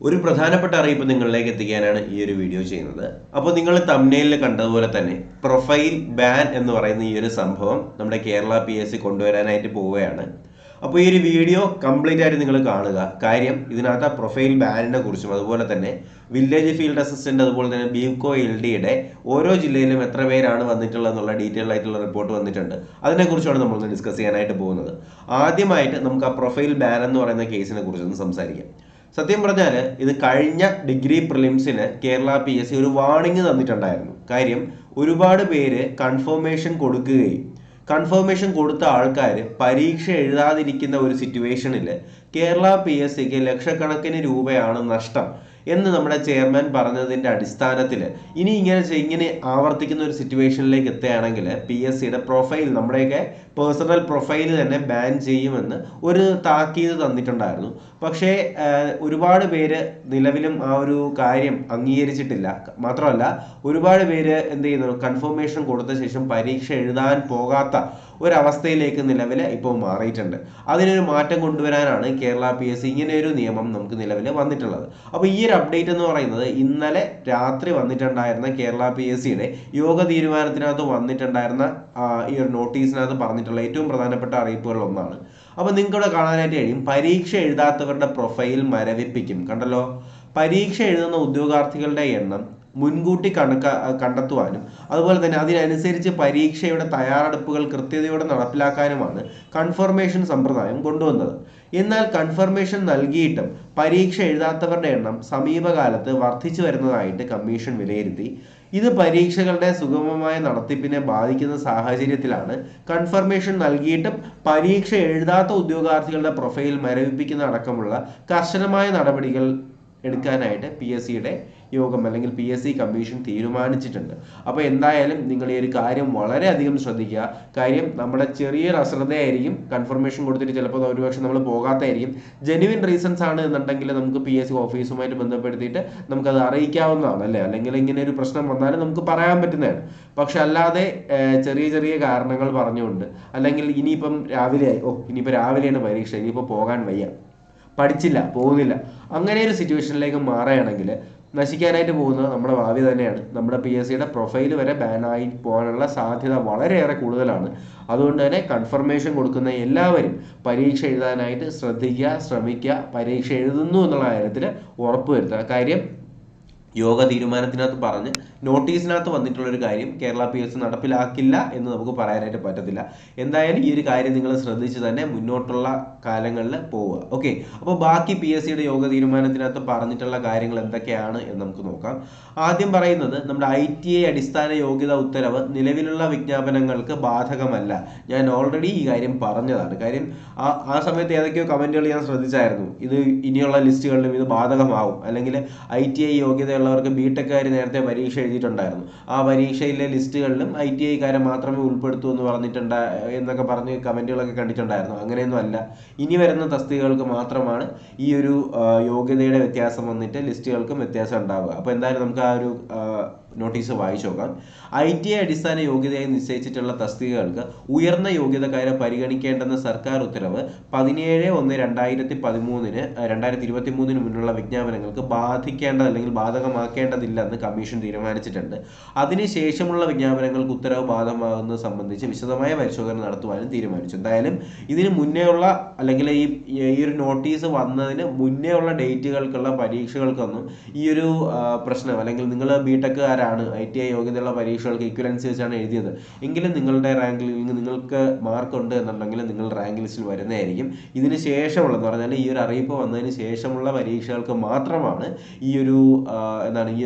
ഒരു പ്രധാനപ്പെട്ട അറിയിപ്പ് നിങ്ങളിലേക്ക് എത്തിക്കാനാണ് ഈ ഒരു വീഡിയോ ചെയ്യുന്നത്. അപ്പോൾ നിങ്ങൾ തംബ്നെയിലിൽ കണ്ടതുപോലെ തന്നെ പ്രൊഫൈൽ ബാൻ എന്ന് പറയുന്ന ഈ ഒരു സംഭവം നമ്മുടെ കേരള PSC കൊണ്ടുവരാനായിട്ട് പോവുകയാണ്. അപ്പോൾ ഈ ഒരു വീഡിയോ കംപ്ലീറ്റ് ആയിട്ട് നിങ്ങൾ കാണുക. കാര്യം ഇതിനകത്ത് പ്രൊഫൈൽ ബാനിനെ കുറിച്ചും അതുപോലെ തന്നെ വില്ലേജ് ഫീൽഡ് അസിസ്റ്റന്റ് അതുപോലെ തന്നെ ബീവ്കോ LDയുടെ ഓരോ ജില്ലയിലും എത്ര പേരാണ് വന്നിട്ടുള്ളത് എന്നുള്ള ഡീറ്റെയിൽ ആയിട്ടുള്ള റിപ്പോർട്ട് വന്നിട്ടുണ്ട്. അതിനെക്കുറിച്ചാണ് നമ്മളൊന്ന് ഡിസ്കസ് ചെയ്യാനായിട്ട് പോകുന്നത്. ആദ്യമായിട്ട് നമുക്ക് ആ പ്രൊഫൈൽ ബാൻ എന്ന് പറയുന്ന കേസിനെ കുറിച്ചൊന്ന് സംസാരിക്കാം. സത്യം പറഞ്ഞാൽ ഇത് കഴിഞ്ഞ ഡിഗ്രി പ്രിലിംസിന് കേരള PSC ഒരു വാർണിംഗ് തന്നിട്ടുണ്ടായിരുന്നു. കാര്യം ഒരുപാട് പേര് കൺഫർമേഷൻ കൊടുക്കുകയും കൺഫർമേഷൻ കൊടുത്ത ആൾക്കാർ പരീക്ഷ എഴുതാതിരിക്കുന്ന ഒരു സിറ്റുവേഷനിൽ കേരള PSCക്ക് ലക്ഷക്കണക്കിന് രൂപയാണ് നഷ്ടം എന്ന് നമ്മുടെ ചെയർമാൻ പറഞ്ഞതിൻ്റെ അടിസ്ഥാനത്തിൽ ഇനി ഇങ്ങനെ ആവർത്തിക്കുന്ന ഒരു സിറ്റുവേഷനിലേക്ക് എത്തുകയാണെങ്കിൽ PSCയുടെ പ്രൊഫൈൽ നമ്മുടെയൊക്കെ പേഴ്സണൽ പ്രൊഫൈൽ തന്നെ ബാൻ ചെയ്യുമെന്ന് ഒരു താക്കീത് തന്നിട്ടുണ്ടായിരുന്നു. പക്ഷേ ഒരുപാട് പേര് നിലവിലും ആ ഒരു കാര്യം അംഗീകരിച്ചിട്ടില്ല. മാത്രമല്ല ഒരുപാട് പേര് എന്ത് ചെയ്യുന്നു, കൺഫർമേഷൻ കൊടുത്ത ശേഷം പരീക്ഷ എഴുതാൻ പോകാത്ത ഒരവസ്ഥയിലേക്ക് നിലവിൽ ഇപ്പോൾ മാറിയിട്ടുണ്ട്. അതിനൊരു മാറ്റം കൊണ്ടുവരാനാണ് കേരള PSC ഇങ്ങനെയൊരു നിയമം നമുക്ക് നിലവിൽ വന്നിട്ടുള്ളത്. അപ്പോൾ ഈ ഒരു അപ്ഡേറ്റ് എന്ന് പറയുന്നത് ഇന്നലെ രാത്രി വന്നിട്ടുണ്ടായിരുന്ന കേരള PSCയുടെ യോഗ തീരുമാനത്തിനകത്ത് വന്നിട്ടുണ്ടായിരുന്ന ഈ ഒരു നോട്ടീസിനകത്ത് പറഞ്ഞിട്ടുള്ള ഏറ്റവും പ്രധാനപ്പെട്ട അറിയിപ്പുകളിൽ ഒന്നാണ്. അപ്പോൾ നിങ്ങൾക്കിവിടെ കാണാനായിട്ട് കഴിയും, പരീക്ഷ എഴുതാത്തവരുടെ പ്രൊഫൈൽ മരവിപ്പിക്കും. കണ്ടല്ലോ, പരീക്ഷ എഴുതുന്ന ഉദ്യോഗാർത്ഥികളുടെ എണ്ണം മുൻകൂട്ടി കണ്ടെത്തുവാനും അതുപോലെ തന്നെ അതിനനുസരിച്ച് പരീക്ഷയുടെ തയ്യാറെടുപ്പുകൾ കൃത്യതയോടെ നടപ്പിലാക്കാനുമാണ് കൺഫർമേഷൻ സമ്പ്രദായം കൊണ്ടുവന്നത്. എന്നാൽ കൺഫർമേഷൻ നൽകിയിട്ടും പരീക്ഷ എഴുതാത്തവരുടെ എണ്ണം സമീപകാലത്ത് വർദ്ധിച്ചു വരുന്നതായിട്ട് കമ്മീഷൻ വിലയിരുത്തി. ഇത് പരീക്ഷകളുടെ സുഗമമായ നടത്തിപ്പിനെ ബാധിക്കുന്ന സാഹചര്യത്തിലാണ് കൺഫർമേഷൻ നൽകിയിട്ടും പരീക്ഷ എഴുതാത്ത ഉദ്യോഗാർത്ഥികളുടെ പ്രൊഫൈൽ മരവിപ്പിക്കുന്ന അടക്കമുള്ള കർശനമായ നടപടികൾ എടുക്കാനായിട്ട് PSCയുടെ യോഗം അല്ലെങ്കിൽ PSC കമ്മീഷൻ തീരുമാനിച്ചിട്ടുണ്ട്. അപ്പോൾ എന്തായാലും നിങ്ങൾ ഈ ഒരു കാര്യം വളരെയധികം ശ്രദ്ധിക്കുക. കാര്യം നമ്മുടെ ചെറിയൊരു അശ്രദ്ധയായിരിക്കും, കൺഫർമേഷൻ കൊടുത്തിട്ട് ചിലപ്പോൾ ഒരുപക്ഷെ നമ്മൾ പോകാത്തായിരിക്കും. ജെന്യുവിൻ റീസൺസ് ആണ് എന്നുണ്ടെങ്കിൽ നമുക്ക് PSC ഓഫീസുമായിട്ട് ബന്ധപ്പെടുത്തിയിട്ട് നമുക്കത് അറിയിക്കാവുന്നതാണ് അല്ലേ, അല്ലെങ്കിൽ ഇങ്ങനെ ഒരു പ്രശ്നം വന്നാലും നമുക്ക് പറയാൻ പറ്റുന്നതാണ്. പക്ഷെ അല്ലാതെ ചെറിയ ചെറിയ കാരണങ്ങൾ പറഞ്ഞുകൊണ്ട് അല്ലെങ്കിൽ ഇനിയിപ്പം രാവിലെയായി, ഇനിയിപ്പോൾ രാവിലെയാണ് പരീക്ഷ, ഇനിയിപ്പോൾ പോകാൻ വയ്യ, പഠിച്ചില്ല, പോകുന്നില്ല, അങ്ങനെ ഒരു സിറ്റുവേഷനിലേക്ക് മാറുകയാണെങ്കിൽ നശിക്കാനായിട്ട് പോകുന്നത് നമ്മുടെ ഭാവി തന്നെയാണ്. നമ്മുടെ PSCയുടെ പ്രൊഫൈൽ വരെ ബാനായി പോകാനുള്ള സാധ്യത വളരെയേറെ കൂടുതലാണ്. അതുകൊണ്ട് തന്നെ കൺഫർമേഷൻ കൊടുക്കുന്ന എല്ലാവരും പരീക്ഷ എഴുതാനായിട്ട് ശ്രമിക്കുക. പരീക്ഷ എഴുതുന്നു എന്നുള്ള കാര്യത്തിൽ ഉറപ്പുവരുത്തുക. കാര്യം യോഗ തീരുമാനത്തിനകത്ത് പറഞ്ഞ് നോട്ടീസിനകത്ത് വന്നിട്ടുള്ളൊരു കാര്യം കേരള PSC നടപ്പിലാക്കില്ല എന്ന് നമുക്ക് പറയാനായിട്ട് പറ്റത്തില്ല. എന്തായാലും ഈ ഒരു കാര്യം നിങ്ങൾ ശ്രദ്ധിച്ച് തന്നെ മുന്നോട്ടുള്ള കാലങ്ങളിൽ പോവുക. ഓക്കെ, അപ്പോൾ ബാക്കി PSCയുടെ യോഗ തീരുമാനത്തിനകത്ത് പറഞ്ഞിട്ടുള്ള കാര്യങ്ങൾ എന്തൊക്കെയാണ് എന്ന് നമുക്ക് നോക്കാം. ആദ്യം പറയുന്നത് നമ്മുടെ ITI അടിസ്ഥാന യോഗ്യത ഉത്തരവ് നിലവിലുള്ള വിജ്ഞാപനങ്ങൾക്ക് ബാധകമല്ല. ഞാൻ ഓൾറെഡി ഈ കാര്യം പറഞ്ഞതാണ്. കാര്യം ആ സമയത്ത് ഏതൊക്കെയോ കമൻറ്റുകൾ ഞാൻ ശ്രദ്ധിച്ചായിരുന്നു, ഇത് ഇനിയുള്ള ലിസ്റ്റുകളിലും ഇത് ബാധകമാവും, അല്ലെങ്കിൽ ITI യോഗ്യതയുള്ള ർക്ക് ബിടെക്കാർ നേരത്തെ പരീക്ഷ എഴുതിയിട്ടുണ്ടായിരുന്നു, ആ പരീക്ഷയിലെ ലിസ്റ്റുകളിലും ITI-കാരെ മാത്രമേ ഉൾപ്പെടുത്തൂ എന്ന് എന്നൊക്കെ പറഞ്ഞ് കമന്റുകളൊക്കെ കണ്ടിട്ടുണ്ടായിരുന്നു. അങ്ങനെയൊന്നും അല്ല. ഇനി വരുന്ന തസ്തികകൾക്ക് മാത്രമാണ് ഈ ഒരു യോഗ്യതയുടെ വ്യത്യാസം വന്നിട്ട് ലിസ്റ്റുകൾക്കും വ്യത്യാസം ഉണ്ടാവുക. അപ്പോൾ എന്തായാലും നമുക്ക് ആ ഒരു നോട്ടീസ് വായിച്ചു നോക്കാം. ITI അടിസ്ഥാന യോഗ്യതയായി നിശ്ചയിച്ചിട്ടുള്ള തസ്തികകൾക്ക് ഉയർന്ന യോഗ്യതക്കാരെ പരിഗണിക്കേണ്ടെന്ന സർക്കാർ ഉത്തരവ് 17/1/2023 മുന്നുള്ള വിജ്ഞാപനങ്ങൾക്ക് അല്ലെങ്കിൽ ബാധകമാക്കേണ്ടതില്ലെന്ന് കമ്മീഷൻ തീരുമാനിച്ചിട്ടുണ്ട്. അതിനുശേഷമുള്ള വിജ്ഞാപനങ്ങൾക്ക് ഉത്തരവ് ബാധകമാകുന്നത് സംബന്ധിച്ച് വിശദമായ പരിശോധന നടത്തുവാനും തീരുമാനിച്ചു. എന്തായാലും ഇതിന് മുന്നേ ഉള്ള അല്ലെങ്കിൽ ഈ ഒരു നോട്ടീസ് വന്നതിന് മുന്നേ ഉള്ള ഡേറ്റുകൾക്കുള്ള പരീക്ഷകൾക്കൊന്നും ഈ ഒരു പ്രശ്നം, അല്ലെങ്കിൽ നിങ്ങൾ ബിടെക്കുകാരാണ് ITI യോഗ്യതയുള്ള പരീക്ഷകൾക്ക് ഇക്വലൻസി വെച്ചാണ് എഴുതിയത് എങ്കിലും നിങ്ങളുടെ റാങ്കിൽ നിങ്ങൾക്ക് മാർക്ക് ഉണ്ട് എന്നുണ്ടെങ്കിൽ നിങ്ങൾ റാങ്ക് ലിസ്റ്റിൽ വരുന്നതായിരിക്കും. ഇതിന് ശേഷമുള്ളതെന്ന് പറഞ്ഞാൽ ഈ ഒരു അറിയിപ്പ് വന്നതിന് ശേഷമുള്ള പരീക്ഷകൾക്ക് മാത്രമാണ് ഈ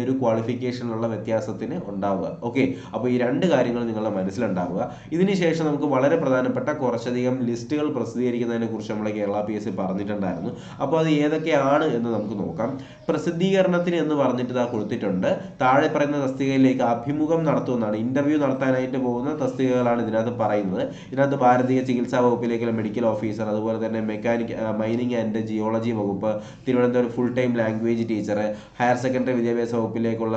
ഒരു ക്വാളിഫിക്കേഷനിലുള്ള വ്യത്യാസത്തിന് ഉണ്ടാവുക. ഓക്കെ, അപ്പോൾ ഈ രണ്ട് കാര്യങ്ങൾ നിങ്ങളുടെ മനസ്സിലുണ്ടാവുക. ഇതിനുശേഷം നമുക്ക് വളരെ പ്രധാനപ്പെട്ട കുറച്ചധികം ലിസ്റ്റുകൾ പ്രസിദ്ധീകരിക്കുന്നതിനെ കുറിച്ച് നമ്മുടെ കേരള PSC പറഞ്ഞിട്ടുണ്ടായിരുന്നു. അപ്പോൾ അത് ഏതൊക്കെയാണ് എന്ന് നമുക്ക് നോക്കാം. പ്രസിദ്ധീകരണത്തിന് എന്ന് പറഞ്ഞിട്ട് കൊടുത്തിട്ടുണ്ട്. താഴെ പറയുന്ന തസ്തികയിലേക്ക് അഭിമുഖം നടത്തുമെന്നാണ്, ഇന്റർവ്യൂ നടത്താനായിട്ട് പോകുന്ന തസ്തികകളാണ് ഇതിനകത്ത് പറയുന്നത്. ഇതിനകത്ത് ഭാരതീയ ചികിത്സാ വകുപ്പിലേക്കുള്ള മെഡിക്കൽ ഓഫീസർ, അതുപോലെ തന്നെ മൈനിങ് ആൻഡ് ജിയോളജി വകുപ്പ്, Thiruvananthapuram full time language teacher, higher secondary വിദ്യാഭ്യാസ വകുപ്പിലേക്കുള്ള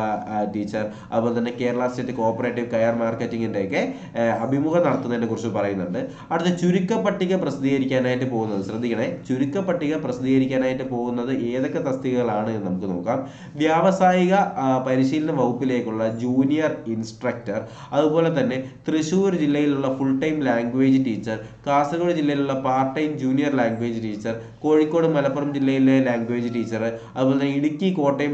ടീച്ചർ, അതുപോലെ തന്നെ കേരള സ്റ്റേറ്റ് കോഓപ്പറേറ്റീവ് കയർ മാർക്കറ്റിംഗിൻ്റെയൊക്കെ അഭിമുഖം നടത്തുന്നതിനെ കുറിച്ച് പറയുന്നുണ്ട്. അടുത്ത ചുരുക്കപ്പട്ടിക പ്രസിദ്ധീകരിക്കാനായിട്ട് പോകുന്നത്, ശ്രദ്ധിക്കണേ, ചുരുക്കപ്പട്ടിക പ്രസിദ്ധീകരിക്കാനായിട്ട് പോകുന്നത് ഏതൊക്കെ തസ്തികകളാണ് എന്ന് നമുക്ക് നോക്കാം. വ്യാവസായിക പരിശീലന വകുപ്പിലേക്കുള്ള ജൂനിയർ ഇൻസ്ട്രക്ടർ, അതുപോലെ തന്നെ തൃശ്ശൂർ ജില്ലയിലുള്ള full time language teacher, Kasaragod ജില്ലയിലുള്ള part time junior language teacher, Kozhikode Malappuram ജില്ലയിലെ ലാംഗ്വേജ് ടീച്ചർ, അതുപോലെ തന്നെ ഇടുക്കി കോട്ടയം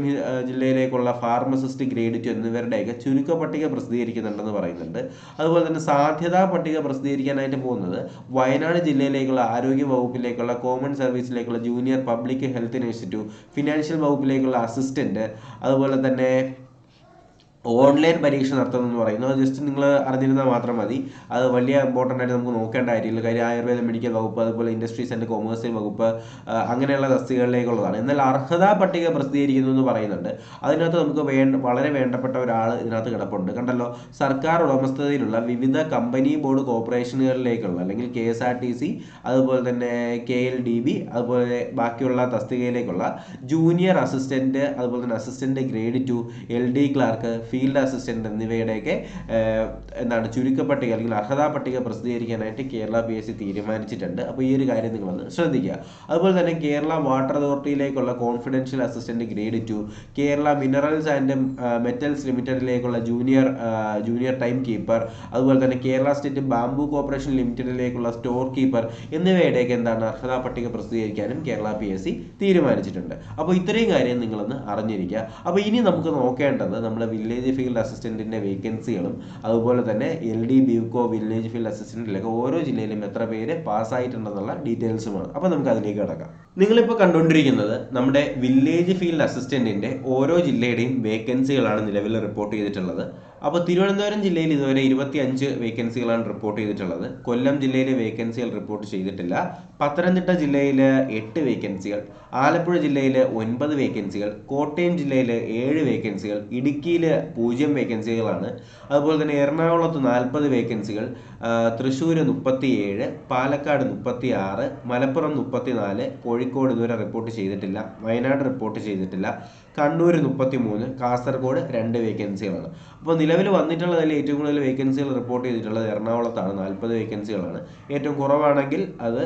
ജില്ലയിലേക്കുള്ള ഫാർമസിസ്റ്റ് ഗ്രേഡ് 2 എന്നിവരുടെയൊക്കെ ചുരുക്കപ്പട്ടിക പ്രസിദ്ധീകരിക്കുന്നുണ്ടെന്ന് പറയുന്നുണ്ട്. അതുപോലെ തന്നെ സാധ്യതാ പട്ടിക പ്രസിദ്ധീകരിക്കാനായിട്ട് പോകുന്നത് വയനാട് ജില്ലയിലേക്കുള്ള ആരോഗ്യ വകുപ്പിലേക്കുള്ള കോമൺ സർവീസിലേക്കുള്ള junior public health institute, financial വകുപ്പിലേക്കുള്ള അസിസ്റ്റന്റ്, അതുപോലെ തന്നെ ഓൺലൈൻ പരീക്ഷ നടത്തുമെന്ന് പറയുന്നു. അത് ജസ്റ്റ് നിങ്ങൾ അറിഞ്ഞിരുന്നാൽ മാത്രം മതി, അത് വലിയ ഇമ്പോർട്ടൻ്റ് ആയിട്ട് നമുക്ക് നോക്കേണ്ട കാര്യമില്ല. കാര്യം ആയുർവേദ മെഡിക്കൽ വകുപ്പ്, അതുപോലെ ഇൻഡസ്ട്രീസ് ആൻഡ് കൊമേഴ്സ്യൽ വകുപ്പ്, അങ്ങനെയുള്ള തസ്തികകളിലേക്കുള്ളതാണ്. എന്നാൽ അർഹതാ പട്ടിക പ്രസിദ്ധീകരിക്കുന്നു എന്ന് പറയുന്നുണ്ട്. അതിനകത്ത് നമുക്ക് വളരെ വേണ്ടപ്പെട്ട ഒരാൾ ഇതിനകത്ത് കിടപ്പുണ്ട്, കണ്ടല്ലോ. സർക്കാർ ഉടമസ്ഥതയിലുള്ള വിവിധ കമ്പനി ബോർഡ് കോർപ്പറേഷനുകളിലേക്കുള്ള, അല്ലെങ്കിൽ KSRTC, അതുപോലെ തന്നെ KLDB, അതുപോലെ ബാക്കിയുള്ള തസ്തികയിലേക്കുള്ള ജൂനിയർ അസിസ്റ്റന്റ്, അതുപോലെ തന്നെ assistant grade 2, LD clerk, field assistant എന്നിവയുടെയൊക്കെ എന്താണ് ചുരുക്കപ്പട്ടിക അല്ലെങ്കിൽ അർഹതാ പട്ടിക പ്രസിദ്ധീകരിക്കാനായിട്ട് കേരള PSC തീരുമാനിച്ചിട്ടുണ്ട്. അപ്പോൾ ഈ ഒരു കാര്യം നിങ്ങളൊന്ന് ശ്രദ്ധിക്കുക. അതുപോലെ തന്നെ കേരള വാട്ടർ അതോറിറ്റിയിലേക്കുള്ള confidential assistant grade 2, Kerala minerals and metals ലിമിറ്റഡിലേക്കുള്ള ജൂനിയർ ടൈം കീപ്പർ, അതുപോലെ തന്നെ കേരള സ്റ്റേറ്റ് ബാംബു കോർപ്പറേഷൻ ലിമിറ്റഡിലേക്കുള്ള സ്റ്റോർ കീപ്പർ എന്നിവയുടെയൊക്കെ എന്താണ് അർഹതാ പട്ടിക പ്രസിദ്ധീകരിക്കാനും കേരള PSC തീരുമാനിച്ചിട്ടുണ്ട്. അപ്പോൾ ഇത്രയും കാര്യം നിങ്ങളൊന്ന് അറിഞ്ഞിരിക്കുക. അപ്പോൾ ഇനി നമുക്ക് നോക്കേണ്ടത് നമ്മുടെ വില്ലേജ് ഫീൽഡ് അസിസ്റ്റന്റിന്റെ വേക്കൻസികളും, അതുപോലെ തന്നെ LD BUCO വില്ലേജ് ഫീൽഡ് അസിസ്റ്റന്റിലൊക്കെ ഓരോ ജില്ലയിലും എത്ര പേര് പാസ്സായിട്ടുണ്ടെന്നുള്ള ഡീറ്റെയിൽസുമാണ്. അപ്പോൾ നമുക്ക് അതിലേക്ക് കടക്കാം. നിങ്ങളിപ്പോൾ കണ്ടുകൊണ്ടിരിക്കുന്നത് നമ്മുടെ വില്ലേജ് ഫീൽഡ് അസിസ്റ്റന്റിന്റെ ഓരോ ജില്ലയുടെയും വേക്കൻസികളാണ് നിലവിൽ റിപ്പോർട്ട് ചെയ്തിട്ടുള്ളത്. അപ്പോൾ തിരുവനന്തപുരം ജില്ലയിൽ ഇതുവരെ 25 വേക്കൻസികളാണ് റിപ്പോർട്ട് ചെയ്തിട്ടുള്ളത്. കൊല്ലം ജില്ലയിലെ വേക്കൻസികൾ റിപ്പോർട്ട് ചെയ്തിട്ടില്ല. പത്തനംതിട്ട ജില്ലയിൽ 8 വേക്കൻസികൾ, ആലപ്പുഴ ജില്ലയിൽ 9 വേക്കൻസികൾ, കോട്ടയം ജില്ലയിൽ 7 വേക്കൻസികൾ, ഇടുക്കിയിൽ 0 വേക്കൻസികളാണ്. അതുപോലെ തന്നെ എറണാകുളത്ത് 40 വേക്കൻസികൾ, തൃശ്ശൂർ 37, പാലക്കാട് 36, മലപ്പുറം 34, കോഴിക്കോട് ഇതുവരെ റിപ്പോർട്ട് ചെയ്തിട്ടില്ല, വയനാട് റിപ്പോർട്ട് ചെയ്തിട്ടില്ല, കണ്ണൂർ 33, കാസർഗോഡ് 2 വേക്കൻസികളാണ്. അപ്പോൾ നിലവിൽ വന്നിട്ടുള്ളതിൽ ഏറ്റവും കൂടുതൽ വേക്കൻസികൾ റിപ്പോർട്ട് ചെയ്തിട്ടുള്ളത് എറണാകുളത്താണ്, 40 വേക്കൻസികളാണ്. ഏറ്റവും കുറവാണെങ്കിൽ അത്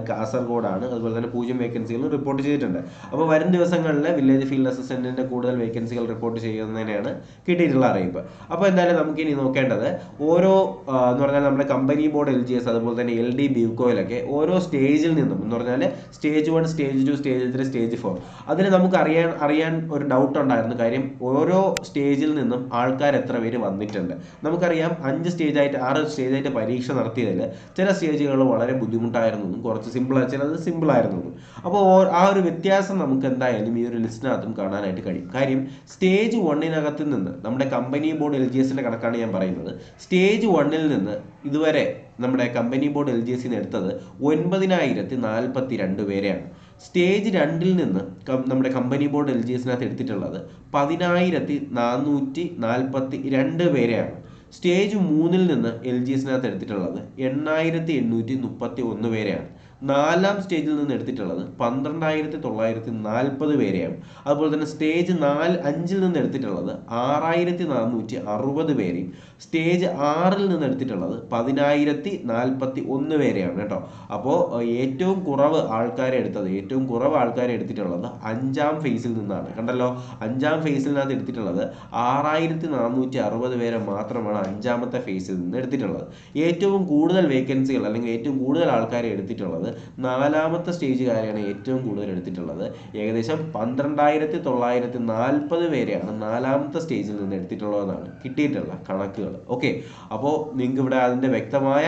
കാസർഗോഡാണ്. അതുപോലെ തന്നെ 0 വേക്കൻസികളും റിപ്പോർട്ട് ചെയ്തിട്ടുണ്ട്. അപ്പോൾ വരും ദിവസങ്ങളിൽ വില്ലേജ് ഫീൽഡ് അസിസ്റ്റന്റിന്റെ കൂടുതൽ വേക്കൻസികൾ റിപ്പോർട്ട് ചെയ്യുന്നതിനാണ് കിട്ടിയിട്ടുള്ള അറിയിപ്പ്. അപ്പോൾ എന്തായാലും നമുക്കിനി നോക്കേണ്ടത് ഓരോ എന്ന് പറഞ്ഞാൽ നമ്മുടെ കമ്പനി ബോർഡ് LGS, അതുപോലെ തന്നെ LD BUCOയിലൊക്കെ ഓരോ സ്റ്റേജിൽ നിന്നും എന്ന് പറഞ്ഞാൽ സ്റ്റേജ് 1, സ്റ്റേജ് 2, സ്റ്റേജ് 3, സ്റ്റേജ് 4 അതിൽ നമുക്ക് അറിയാൻ ഒരു ഡൗട്ട് ഉണ്ടായിരുന്നു. കാര്യം ഓരോ സ്റ്റേജിൽ നിന്നും ആൾക്കാർ എത്ര പേര് വന്നിട്ടുണ്ട്. നമുക്കറിയാം 6 സ്റ്റേജായിട്ട് പരീക്ഷ നടത്തിയതിൽ ചില സ്റ്റേജുകൾ വളരെ ബുദ്ധിമുട്ടായിരുന്നു, കുറച്ച് ചിലത് സിമ്പിൾ ആയിരുന്നു. അപ്പോൾ ആ ഒരു വ്യത്യാസം നമുക്ക് എന്തായാലും ഈ ഒരു ലിസ്റ്റിനകത്തും കാണാനായിട്ട് കഴിയും. കാര്യം സ്റ്റേജ് 1 നിന്ന് നമ്മുടെ കമ്പനി ബോർഡ് LGSന്റെ കണക്കാണ് ഞാൻ പറയുന്നത്. സ്റ്റേജ് 1 നിന്ന് ഇതുവരെ നമ്മുടെ കമ്പനി ബോർഡ് LGSന് എടുത്തത് 9042 പേരെയാണ്. സ്റ്റേജ് 2 നിന്ന് നമ്മുടെ കമ്പനി ബോർഡ് LGSനകത്ത് എടുത്തിട്ടുള്ളത് 10442 പേരെയാണ്. സ്റ്റേജ് 3 നിന്ന് LGSനകത്ത് എടുത്തിട്ടുള്ളത് 8831 പേരെയാണ്. 4ാം സ്റ്റേജിൽ നിന്ന് എടുത്തിട്ടുള്ളത് 12940 പേരെയാണ്. അതുപോലെ തന്നെ സ്റ്റേജ് 5 നിന്ന് എടുത്തിട്ടുള്ളത് 6460 പേരെയും സ്റ്റേജ് 6 നിന്ന് എടുത്തിട്ടുള്ളത് 10041 പേരെയാണ് കേട്ടോ. അപ്പോൾ ഏറ്റവും കുറവ് ആൾക്കാരെ എടുത്തിട്ടുള്ളത് 5ാം ഫേസിൽ നിന്നാണ്. കണ്ടല്ലോ, 5ാം ഫേസിനകത്ത് എടുത്തിട്ടുള്ളത് 6460 പേരെ മാത്രമാണ് 5ാമത്തെ ഫേസിൽ നിന്ന് എടുത്തിട്ടുള്ളത്. ഏറ്റവും കൂടുതൽ വേക്കൻസികൾ അല്ലെങ്കിൽ ഏറ്റവും കൂടുതൽ ആൾക്കാരെ എടുത്തിട്ടുള്ളത് 4ാമത്തെ സ്റ്റേജുകാരെയാണ് ഏറ്റവും കൂടുതൽ എടുത്തിട്ടുള്ളത്. ഏകദേശം 12940 പേരെയാണ് 4ാമത്തെ സ്റ്റേജിൽ നിന്ന് എടുത്തിട്ടുള്ളതെന്നാണ് കിട്ടിയിട്ടുള്ള കണക്കുകൾ. ഓക്കെ, അപ്പോൾ നിങ്ങൾക്ക് ഇവിടെ അതിൻ്റെ വ്യക്തമായ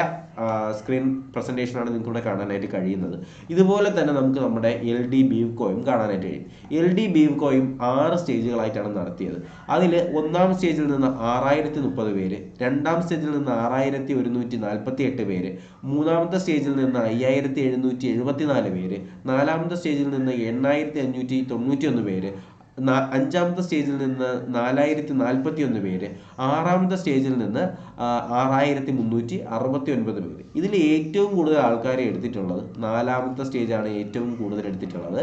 സ്ക്രീൻ പ്രസൻറ്റേഷനാണ് നിങ്ങൾക്ക് ഇവിടെ കാണാനായിട്ട് കഴിയുന്നത്. ഇതുപോലെ തന്നെ നമുക്ക് നമ്മുടെ LD BUCOയും കാണാനായിട്ട് കഴിയും. LD BUCOയും 6 സ്റ്റേജുകളായിട്ടാണ് നടത്തിയത്. അതിൽ 1ാം സ്റ്റേജിൽ നിന്ന് 6030 പേര്, 2ാം സ്റ്റേജിൽ നിന്ന് 6148 പേര്, 3ാമത്തെ സ്റ്റേജിൽ നിന്ന് 5774 പേര്, 4ാമത്തെ സ്റ്റേജിൽ നിന്ന് 8591 പേര്, അഞ്ചാമത്തെ സ്റ്റേജിൽ നിന്ന് 4041 പേര്, ആറാമത്തെ സ്റ്റേജിൽ നിന്ന് 6369 പേര്. ഇതിൽ ഏറ്റവും കൂടുതൽ ആൾക്കാരെ എടുത്തിട്ടുള്ളത് നാലാമത്തെ സ്റ്റേജാണ് ഏറ്റവും കൂടുതൽ എടുത്തിട്ടുള്ളത്.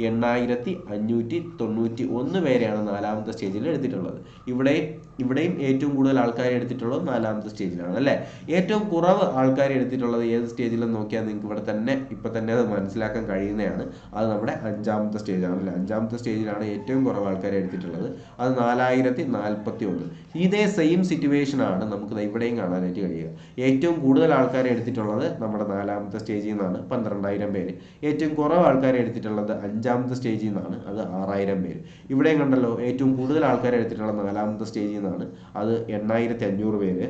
8591 പേരെയാണ് നാലാമത്തെ സ്റ്റേജിൽ എടുത്തിട്ടുള്ളത്. ഇവിടെയും ഏറ്റവും കൂടുതൽ ആൾക്കാരെ എടുത്തിട്ടുള്ളത് നാലാമത്തെ സ്റ്റേജിലാണ് അല്ലേ. ഏറ്റവും കുറവ് ആൾക്കാരെ എടുത്തിട്ടുള്ളത് ഏത് സ്റ്റേജിലെന്ന് നോക്കിയാൽ നിങ്ങൾക്ക് ഇപ്പം തന്നെ അത് മനസ്സിലാക്കാൻ കഴിയുന്നതാണ്. അത് നമ്മുടെ അഞ്ചാമത്തെ സ്റ്റേജാണ് അല്ലേ. അഞ്ചാമത്തെ സ്റ്റേജിലാണ് ഏറ്റവും കുറവ് ആൾക്കാരെ എടുത്തിട്ടുള്ളത്. അത് 4041. ഇതേ സെയിം സിറ്റുവേഷൻ ആണ് നമുക്ക് ഇവിടെയും കാണാനായിട്ട് കഴിയുക. ഏറ്റവും കൂടുതൽ ആൾക്കാരെ എടുത്തിട്ടുള്ളത് നമ്മുടെ നാലാമത്തെ സ്റ്റേജിൽ നിന്നാണ്, 12,000 പേര്. ഏറ്റവും കുറവ് ആൾക്കാരെ എടുത്തിട്ടുള്ളത് അഞ്ചാമത്തെ സ്റ്റേജിൽ നിന്നാണ്, അത് 6,000 പേര്. ഇവിടെയും കണ്ടല്ലോ, ഏറ്റവും കൂടുതൽ ആൾക്കാരെ എടുത്തിട്ടുള്ളത് നാലാമത്തെ സ്റ്റേജിൽ നിന്നാണ്, അത് 8,500 പേര്.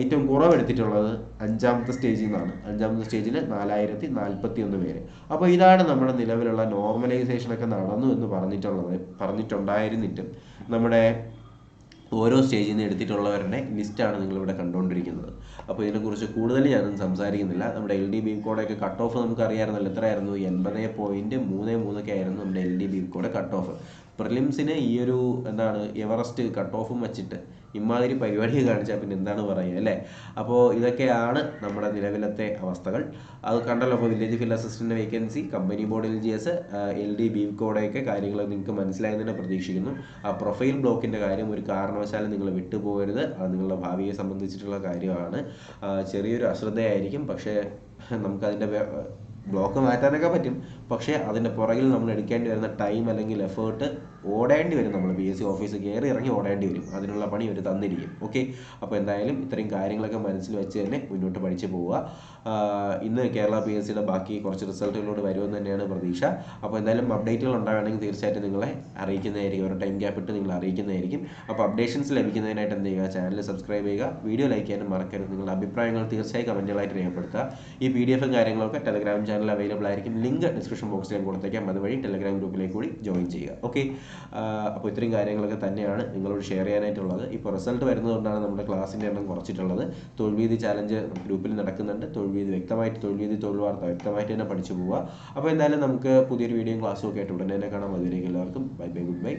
ഏറ്റവും കുറവ് എടുത്തിട്ടുള്ളത് അഞ്ചാമത്തെ സ്റ്റേജിൽ നിന്നാണ്, അഞ്ചാമത്തെ സ്റ്റേജിൽ 4041 പേര്. അപ്പോൾ ഇതാണ് നമ്മുടെ നിലവിലുള്ള നോർമലൈസേഷനൊക്കെ നടന്നു എന്ന് പറഞ്ഞിട്ടുണ്ടായിരുന്നിട്ടും നമ്മുടെ ഓരോ സ്റ്റേജിൽ നിന്ന് എടുത്തിട്ടുള്ളവരുടെ ലിസ്റ്റാണ് നിങ്ങളിവിടെ കണ്ടുകൊണ്ടിരിക്കുന്നത്. അപ്പോൾ ഇതിനെക്കുറിച്ച് കൂടുതൽ ഞാനൊന്നും സംസാരിക്കുന്നില്ല. നമ്മുടെ LD ബികോഡൊക്കെ കട്ട് ഓഫ് നമുക്കറിയാമായിരുന്നല്ലോ, എത്രയായിരുന്നു? 80.33 ആയിരുന്നു നമ്മുടെ LD ബികോഡ് കട്ട് ഓഫ്. പ്രിലിംസിന് ഈ ഒരു എവറസ്റ്റ് കട്ട് ഓഫും വെച്ചിട്ട് ഇമാതിരി പരിപാടി കാണിച്ചാൽ പിന്നെ എന്താണ് പറയുക അല്ലേ. അപ്പോൾ ഇതൊക്കെയാണ് നമ്മുടെ നിലവിലത്തെ അവസ്ഥകൾ. അത് കണ്ടല്ലോ. അപ്പോൾ village field assistant vacancy, company board LGS, LD ബികോഡൊക്കെ കാര്യങ്ങൾ നിങ്ങൾക്ക് മനസ്സിലായെന്ന് തന്നെ പ്രതീക്ഷിക്കുന്നു. ആ പ്രൊഫൈൽ ബ്ലോക്കിൻ്റെ കാര്യം ഒരു കാരണവശാലും നിങ്ങൾ വിട്ടുപോകരുത്. അത് നിങ്ങളുടെ ഭാവിയെ സംബന്ധിച്ചിട്ടുള്ള കാര്യമാണ്. ചെറിയൊരു അശ്രദ്ധയായിരിക്കും, പക്ഷേ നമുക്കതിൻ്റെ ബ്ലോക്ക് മാറ്റാനൊക്കെ പറ്റും. പക്ഷേ അതിൻ്റെ പുറകിൽ നമ്മൾ എടുക്കേണ്ടി വരുന്ന ടൈം അല്ലെങ്കിൽ എഫേർട്ട് ഓടേണ്ടി വരും. നമ്മൾ PSC ഓഫീസ് കയറി ഇറങ്ങി ഓടേണ്ടി വരും. അതിനുള്ള പണി അവർ തന്നിരിക്കും. ഓക്കെ. അപ്പോൾ എന്തായാലും ഇത്രയും കാര്യങ്ങളൊക്കെ മനസ്സിൽ വെച്ച് തന്നെ മുന്നോട്ട് പഠിച്ചു പോവുക. ഇന്ന് കേരള PSCയുടെ ബാക്കി കുറച്ച് റിസൾട്ടുകളോട് വരുമെന്ന് തന്നെയാണ് പ്രതീക്ഷ. അപ്പോൾ എന്തായാലും അപ്ഡേറ്റുകൾ ഉണ്ടാവുകയാണെങ്കിൽ തീർച്ചയായിട്ടും നിങ്ങളെ അറിയിക്കുന്നതായിരിക്കും. ഒരു ടൈം ഗ്യാപ്പ് ഇട്ട് നിങ്ങൾ അറിയിക്കുന്നതായിരിക്കും. അപ്പോൾ അപ്ഡേഷൻസ് ലഭിക്കുന്നതിനായിട്ട് എന്ത് ചെയ്യുക? ചാനൽ സബ്സ്ക്രൈബ് ചെയ്യുക, വീഡിയോ ലൈക്ക് ചെയ്യാനും മറക്കരുത്. നിങ്ങളുടെ അഭിപ്രായങ്ങൾ തീർച്ചയായും കമൻറ്റുകളായിട്ട് രേഖപ്പെടുത്തുക. ഈ PDF കാര്യങ്ങളൊക്കെ ടെലഗ്രാം ചാനൽ അവൈലബിൾ ആയിരിക്കും. ലിങ്ക് ഡിസ്ക്രിപ്ഷൻ ബോക്സിൽ ഞാൻ കൊടുത്തേക്കാം. അതുവഴി ടെലഗ്രാം ഗ്രൂപ്പിലേക്ക് കൂടി ജോയിൻ ചെയ്യുക. ഓക്കെ. അപ്പോൾ ഇത്രയും കാര്യങ്ങളൊക്കെ തന്നെയാണ് നിങ്ങളോട് ഷെയർ ചെയ്യാനായിട്ടുള്ളത്. ഇപ്പോൾ റിസൾട്ട് വരുന്നതുകൊണ്ടാണ് നമ്മുടെ ക്ലാസ്സിൻ്റെ എണ്ണം കുറച്ചിട്ടുള്ളത്. തൊഴിൽവീതി ചാലഞ്ച് ഗ്രൂപ്പിൽ നടക്കുന്നുണ്ട്. തൊഴിൽ വാർത്ത വ്യക്തമായിട്ട് തന്നെ പഠിച്ചു പോവുക. അപ്പോൾ എന്തായാലും നമുക്ക് പുതിയൊരു വീഡിയോയും ക്ലാസ്സും ഒക്കെ ആയിട്ട് ഉടനെ തന്നെ കാണാം. അതുവരേക്കും എല്ലാവർക്കും ബൈ ബൈ, ഗുഡ് ബൈ.